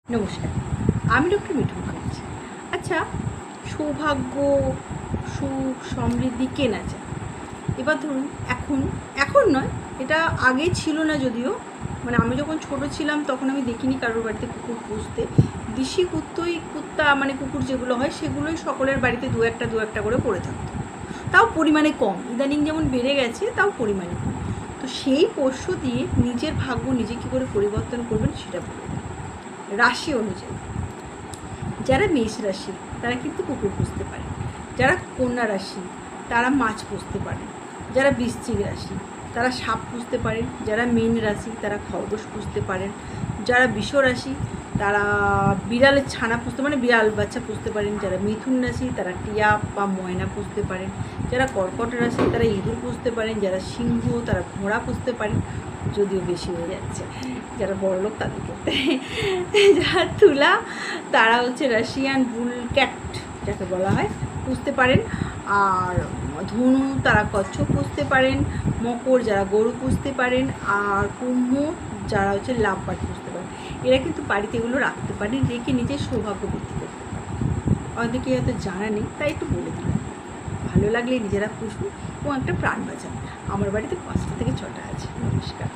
নমস্কার, আমি ডক্টর মিঠু মুখার্জি। আচ্ছা, সৌভাগ্য, সুখ, সমৃদ্ধি কে না চায়? এবার ধরুন এখন নয়, এটা আগে ছিল না যদিও, মানে আমি যখন ছোট ছিলাম তখন আমি দেখিনি কারোর বাড়িতে কুকুর পুষতে। দেশি কুত্তা মানে কুকুর যেগুলো হয় সেগুলোই সকলের বাড়িতে দু একটা করে পড়ে থাকতো, তাও পরিমাণে কম। ইদানিং যেমন বেড়ে গেছে, তাও পরিমাণে কম। তো সেই পোষ্য দিয়ে নিজের ভাগ্য নিজে কী করে পরিবর্তন করবেন সেটা বলুন। রাশি অনুযায়ী যারা মেষ রাশি তারা কিন্তু কুকুর পুষতে পারে, যারা কন্যা রাশি তারা মাছ পুষতে পারে, যারা বৃশ্চিক রাশি তারা সাপ পুষতে পারেন, যারা মীন রাশি তারা খরগোশ পুষতে পারেন, যারা বৃষ রাশি তারা বিড়ালের ছানা পুষতে মানে বিড়াল বাচ্চা পুষতে পারেন, যারা মিথুন রাশি তারা টিয়া বা ময়না পুষতে পারেন, যারা কর্কট রাশি তারা ইঁদুর পুষতে পারেন, যারা সিংহ তারা ঘোড়া পুষতে পারেন, যদিও বেশি হয়ে যাচ্ছে যারা বড়লোক তাদের ক্ষেত্রে। যারা তুলা তারা হচ্ছে রাশিয়ান বুল ক্যাট যাকে বলা হয় পুষতে পারেন, আর ধনু তারা কচ্ছপ পুষতে পারেন, মকর যারা গরু পুষতে পারেন, আর কুম্ভ যারা হচ্ছে লাভবার্ড পুষতে পারেন। এরা কিন্তু বাড়িতে এগুলো রাখতে পারেন, রেখে নিজের সৌভাগ্য বৃদ্ধি করতে পারেন। অনেকে হয়তো জানা নেই, তাই একটু বলে দিলাম। ভালো লাগলে নিজেরা পুষুন এবং একটা প্রাণ বাঁচান। আমার বাড়িতে 5টা থেকে 6টা আছে। নমস্কার।